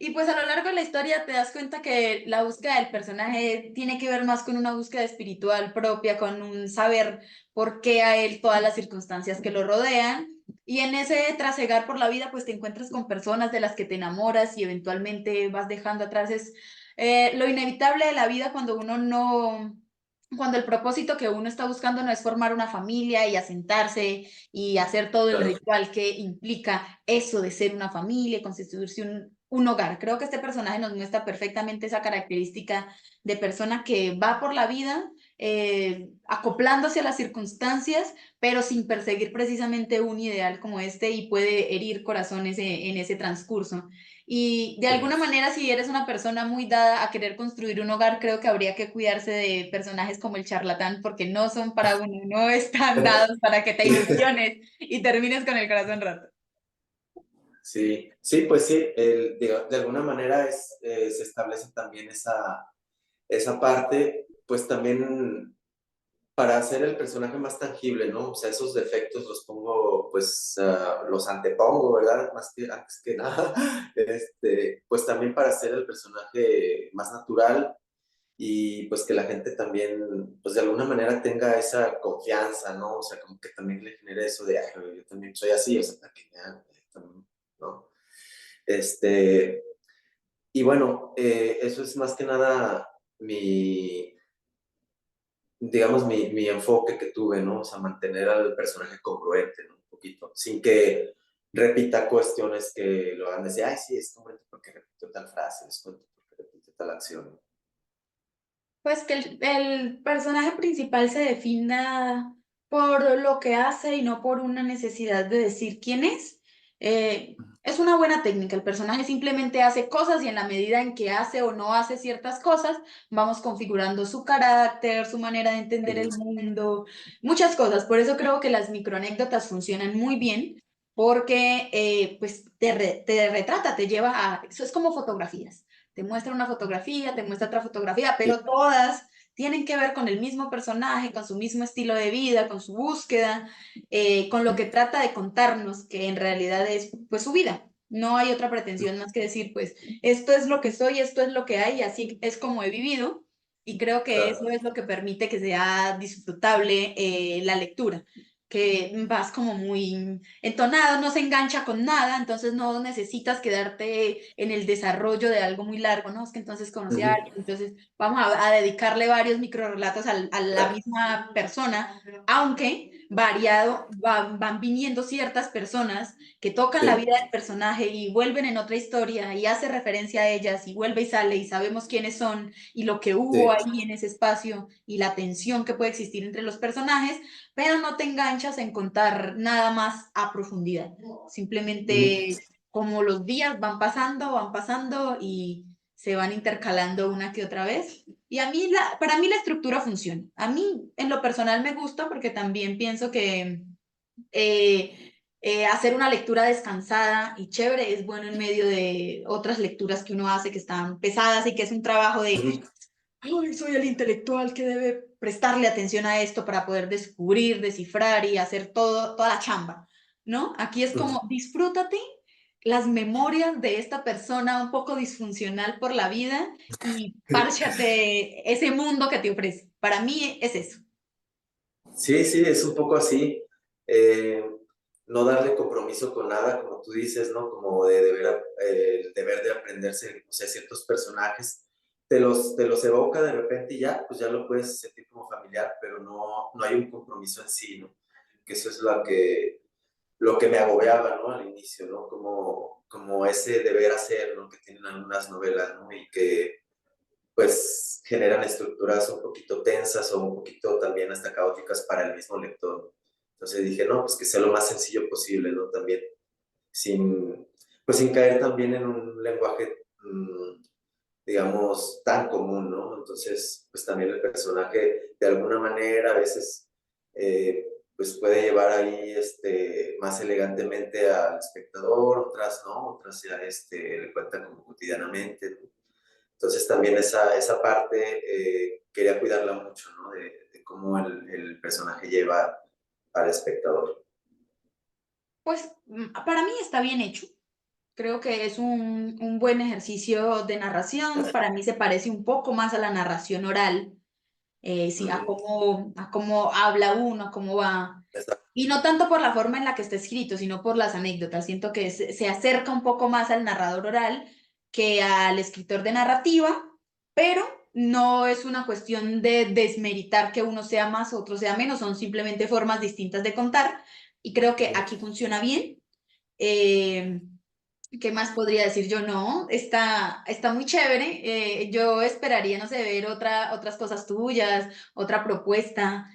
Y pues a lo largo de la historia te das cuenta que la búsqueda del personaje tiene que ver más con una búsqueda espiritual propia, con un saber por qué a él todas las circunstancias que lo rodean. Y en ese trasegar por la vida, pues te encuentras con personas de las que te enamoras y eventualmente vas dejando atrás. Es lo inevitable de la vida cuando uno no, cuando el propósito que uno está buscando no es formar una familia y asentarse y hacer todo el Claro, ritual que implica eso de ser una familia, constituirse un hogar. Creo que este personaje nos muestra perfectamente esa característica de persona que va por la vida acoplándose a las circunstancias, pero sin perseguir precisamente un ideal como este y puede herir corazones en ese transcurso. Y de alguna manera, si eres una persona muy dada a querer construir un hogar, creo que habría que cuidarse de personajes como el charlatán, porque no son para uno, no están dados para que te ilusiones y termines con el corazón roto. sí, sí, pues sí, de alguna manera se establece también esa parte, pues también para hacer el personaje más tangible, ¿no? O sea, esos defectos los pongo, pues, los antepongo, ¿verdad? Más que antes que nada, pues también para hacer el personaje más natural y pues que la gente también, pues de alguna manera tenga esa confianza, ¿no? O sea, como que también le genere eso de, "Ay, yo también soy así, o sea, para que vean, también, ¿no? Este, y bueno, eso es más que nada digamos, mi enfoque que tuve, ¿no? O sea, mantener al personaje congruente, ¿no? Un poquito, sin que repita cuestiones que lo hagan decir, ay, sí, es congruente porque repito tal frase, es congruente porque repito tal acción. Pues que el personaje principal se defina por lo que hace y no por una necesidad de decir quién es. Es una buena técnica. El personaje simplemente hace cosas y en la medida en que hace o no hace ciertas cosas, vamos configurando su carácter, su manera de entender el mundo, muchas cosas. Por eso creo que las microanécdotas funcionan muy bien porque pues te retrata, te lleva a... Eso es como fotografías. Te muestra una fotografía, te muestra otra fotografía, Sí, pero todas tienen que ver con el mismo personaje, con su mismo estilo de vida, con su búsqueda, con lo que trata de contarnos, que en realidad es pues su vida. No hay otra pretensión más que decir, pues, esto es lo que soy, esto es lo que hay, y así es como he vivido, y creo que eso claro. es lo que permite que sea disfrutable la lectura, que vas como muy entonado, no se engancha con nada, entonces no necesitas quedarte en el desarrollo de algo muy largo, ¿no? Es que entonces conocí a Ujú. alguien, entonces vamos a dedicarle varios microrelatos a la misma persona, aunque variado, van viniendo ciertas personas que tocan la Sí, vida del personaje y vuelven en otra historia y hace referencia a ellas y vuelve y sale y sabemos quiénes son y lo que hubo sí. ahí en ese espacio y la tensión que puede existir entre los personajes, pero no te enganchas en contar nada más a profundidad. Ujú. Simplemente como los días van pasando y se van intercalando una que otra vez. Y para mí la estructura funciona. A mí en lo personal me gusta porque también pienso que hacer una lectura descansada y chévere es bueno en medio de otras lecturas que uno hace que están pesadas y que es un trabajo de Ujú. ay, soy el intelectual que debe prestarle atención a esto para poder descubrir, descifrar y hacer toda la chamba, ¿no? Aquí es Ujú. como, disfrútate las memorias de esta persona un poco disfuncional por la vida y párchate ese mundo que te ofrece. Para mí es eso. Sí, sí, es un poco así. Eh, no darle compromiso con nada, como tú dices, ¿no? Como de el deber de aprenderse, o sea, ciertos personajes, te los evoca de repente y ya, pues ya lo puedes sentir como familiar, pero no hay un compromiso en sí, ¿no? Que eso es lo que me agobiaba, ¿no? Al inicio, ¿no? Como ese deber hacer, ¿no? Que tienen algunas novelas, ¿no? Y que pues generan estructuras un poquito tensas o un poquito también hasta caóticas para el mismo lector. Entonces dije, no, pues que sea lo más sencillo posible, ¿no? También, sin, pues sin caer también en un lenguaje, digamos, tan común, ¿no? Entonces, pues también el personaje, de alguna manera, a veces, pues puede llevar ahí, más elegantemente al espectador, otras, ¿no? Otras ya, le cuentan como cotidianamente, ¿no? Entonces también esa parte quería cuidarla mucho, ¿no? De cómo el personaje lleva al espectador. Pues para mí está bien hecho. Creo que es un buen ejercicio de narración. Para mí se parece un poco más a la narración oral, sí, Ujú. a cómo habla uno, a cómo va. Exacto. Y no tanto por la forma en la que está escrito, sino por las anécdotas. Siento que se acerca un poco más al narrador oral que al escritor de narrativa, pero no es una cuestión de desmeritar que uno sea más, otro sea menos, son simplemente formas distintas de contar. Y creo que aquí funciona bien. Eh, ¿Qué más podría decir yo? No, está muy chévere. Yo esperaría, no sé, ver otras cosas tuyas, otra propuesta.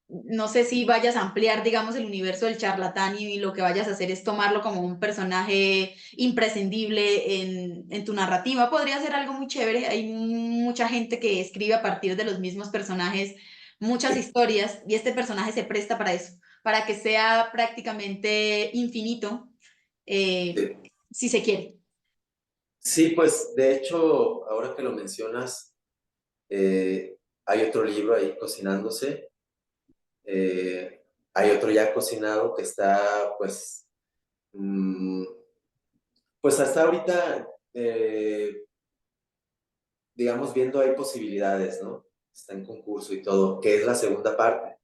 No sé si vayas a ampliar, digamos, el universo del charlatán y lo que vayas a hacer es tomarlo como un personaje imprescindible en tu narrativa. Podría ser algo muy chévere. Hay mucha gente que escribe a partir de los mismos personajes muchas Sí, historias y este personaje se presta para eso, para que sea prácticamente infinito eh, sí. si se quiere. Sí, pues de hecho, ahora que lo mencionas, hay otro libro ahí cocinándose, hay otro ya cocinado que está, mm, pues hasta ahorita, digamos, viendo hay posibilidades, ¿no? Está en concurso y todo, que es la segunda parte.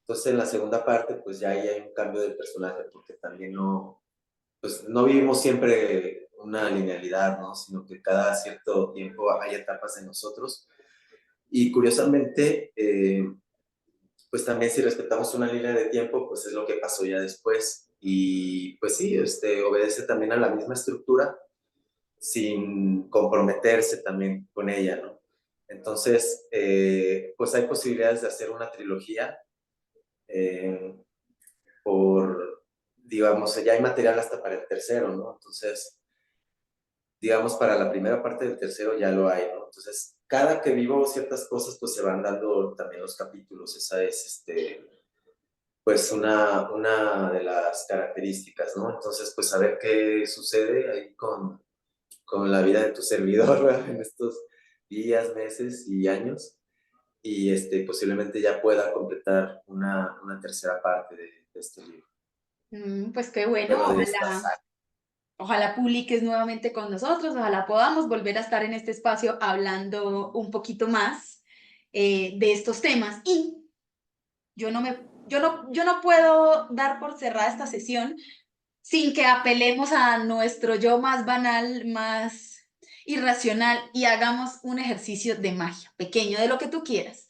Entonces, en la segunda parte, pues ya ahí hay un cambio del personaje, porque también pues no vivimos siempre una linealidad, ¿no? Sino que cada cierto tiempo hay etapas de nosotros. Y curiosamente, pues también si respetamos una línea de tiempo, pues es lo que pasó ya después. Y pues sí, obedece también a la misma estructura, sin comprometerse también con ella, ¿no? Entonces, pues hay posibilidades de hacer una trilogía eh, digamos, ya hay material hasta para el tercero, ¿no? Entonces, digamos, para la primera parte del tercero ya lo hay, ¿no? Entonces, cada que vivo ciertas cosas, pues se van dando también los capítulos. Esa es, pues, una de las características, ¿no? Entonces, pues, a ver qué sucede ahí con la vida de tu servidor, ¿verdad? En estos días, meses y años. Y posiblemente ya pueda completar una tercera parte de este libro, Pues qué bueno, luego de esta ojalá. saga. Ojalá publiques nuevamente con nosotros, ojalá podamos volver a estar en este espacio hablando un poquito más de estos temas. Y yo no puedo dar por cerrada esta sesión sin que apelemos a nuestro yo más banal, más irracional y hagamos un ejercicio de magia, pequeño, de lo que tú quieras,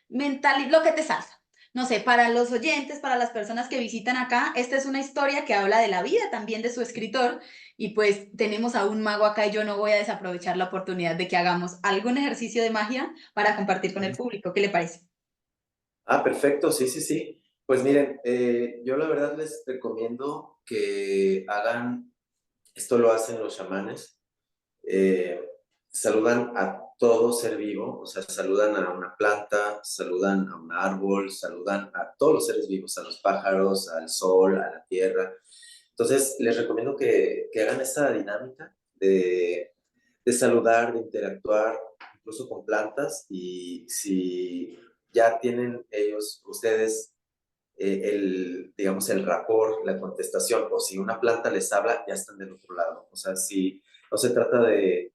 mental, lo que te salga. No sé, para los oyentes, para las personas que visitan acá, esta es una historia que habla de la vida también de su escritor y pues tenemos a un mago acá y yo no voy a desaprovechar la oportunidad de que hagamos algún ejercicio de magia para compartir con el público. ¿Qué le parece? Ah, perfecto, sí, sí, sí. Pues miren, yo la verdad les recomiendo que hagan, esto lo hacen los chamanes, eh, saludan a todo ser vivo, o sea, saludan a una planta, saludan a un árbol, saludan a todos los seres vivos, a los pájaros, al sol, a la tierra. Entonces, les recomiendo que hagan esa dinámica de saludar, de interactuar, incluso con plantas, y si ya tienen ellos, ustedes, digamos, el rapport, la contestación, o si una planta les habla, ya están del otro lado. O sea, si no se trata de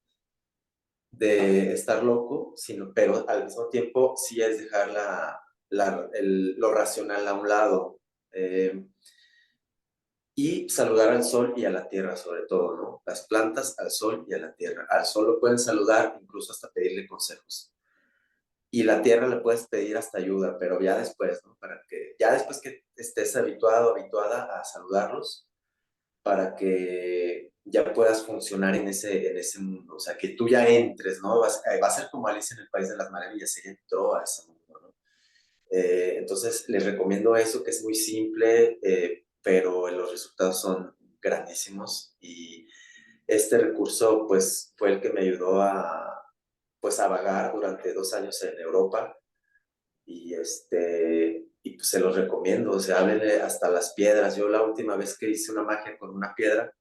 estar loco, sino, pero al mismo tiempo sí es dejar lo racional a un lado. Y saludar al sol y a la tierra sobre todo, ¿no? Las plantas, al sol y a la tierra. Al sol lo pueden saludar, incluso hasta pedirle consejos. Y la tierra le puedes pedir hasta ayuda, pero ya después, ¿no? Ya después que estés habituado, habituada a saludarlos, para que ya puedas funcionar en ese mundo. O sea, que tú ya entres, ¿no? Va a ser como Alicia en el País de las Maravillas, ella entró a ese mundo, ¿no? Entonces, les recomiendo eso, que es muy simple, pero los resultados son grandísimos. Y este recurso, pues, fue el que me ayudó pues, a vagar durante 2 años en Europa. Y pues se los recomiendo, o sea, háblenle hasta las piedras. Yo la última vez que hice una magia con una piedra,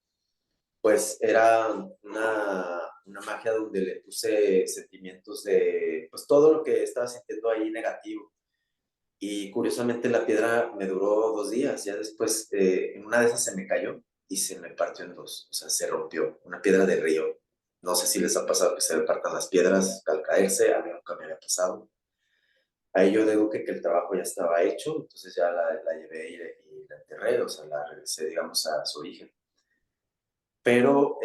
pues era una magia donde le puse sentimientos de, pues todo lo que estaba sintiendo ahí negativo. Y curiosamente la piedra me duró 2 días, ya después en una de esas se me cayó y se me partió en dos, o sea, se rompió, una piedra de río. No sé si les ha pasado que se le partan las piedras al caerse, a mí nunca me había pasado. Ahí yo digo que el trabajo ya estaba hecho, entonces ya la llevé y la enterré, o sea, la regresé, digamos, a su origen. Pero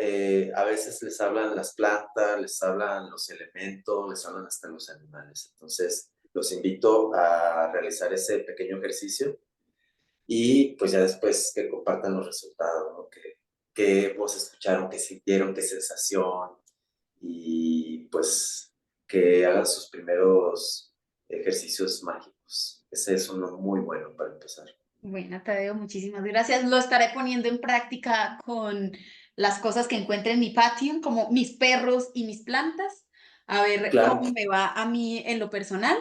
a veces les hablan las plantas, les hablan los elementos, les hablan hasta los animales. Entonces, los invito a realizar ese pequeño ejercicio y pues ya después que compartan los resultados, ¿no? Qué voz escucharon, qué sintieron, qué sensación y pues que hagan sus primeros ejercicios mágicos. Ese es uno muy bueno para empezar. Bueno, Tadeo, muchísimas gracias. Lo estaré poniendo en práctica con las cosas que encuentre en mi patio, como mis perros y mis plantas, a ver Claro, cómo me va a mí en lo personal.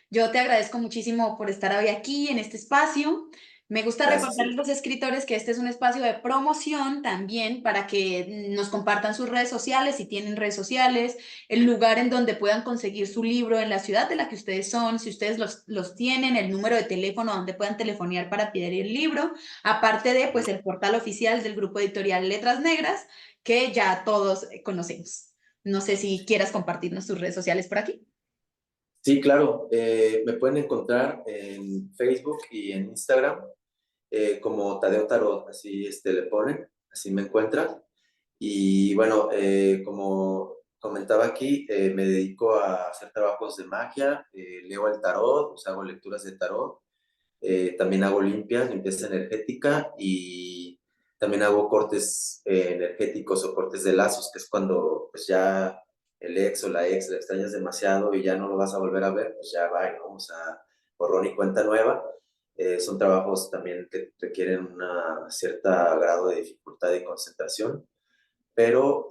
Yo te agradezco muchísimo por estar hoy aquí en este espacio. Me gusta gracias. recordar a los escritores que este es un espacio de promoción también para que nos compartan sus redes sociales, si tienen redes sociales, el lugar en donde puedan conseguir su libro en la ciudad de la que ustedes son, si ustedes los tienen, el número de teléfono donde puedan telefonear para pedir el libro, aparte de pues el portal oficial del grupo editorial Letras Negras, que ya todos conocemos. No sé si quieras compartirnos tus redes sociales por aquí. Sí, claro. Me pueden encontrar en Facebook y en Instagram como Tadeo Tarot, así le ponen, así me encuentran. Y bueno, como comentaba aquí, me dedico a hacer trabajos de magia, leo el tarot, o sea, hago lecturas de tarot, también hago limpieza energética y también hago cortes energéticos o cortes de lazos, que es cuando pues ya el ex o la ex la extrañas demasiado y ya no lo vas a volver a ver, pues ya va, ¿no? O sea, borrón y cuenta nueva. Son trabajos también que requieren un cierto grado de dificultad y concentración, pero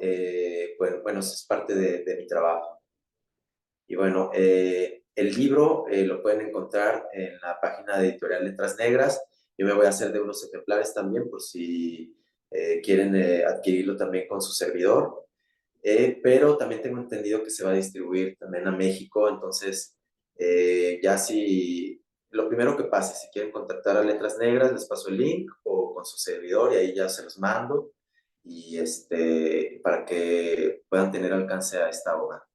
bueno, eso es parte de mi trabajo. Y bueno, el libro lo pueden encontrar en la página de Editorial Letras Negras. Yo me voy a hacer de unos ejemplares también por si quieren adquirirlo también con su servidor. Pero también tengo entendido que se va a distribuir también a México, entonces ya si lo primero que pase, si quieren contactar a Letras Negras, les paso el link o con su servidor y ahí ya se los mando y para que puedan tener alcance a esta obra.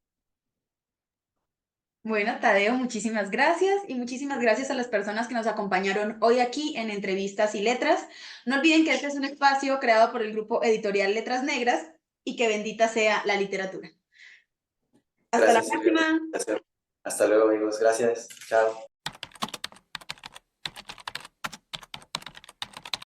Bueno, Tadeo, muchísimas gracias y muchísimas gracias a las personas que nos acompañaron hoy aquí en Entrevistas y Letras. No olviden que este es un espacio creado por el grupo editorial Letras Negras y que bendita sea la literatura. Hasta la Gracias, Silvia. próxima. Gracias. Hasta luego, amigos. Gracias. Chao.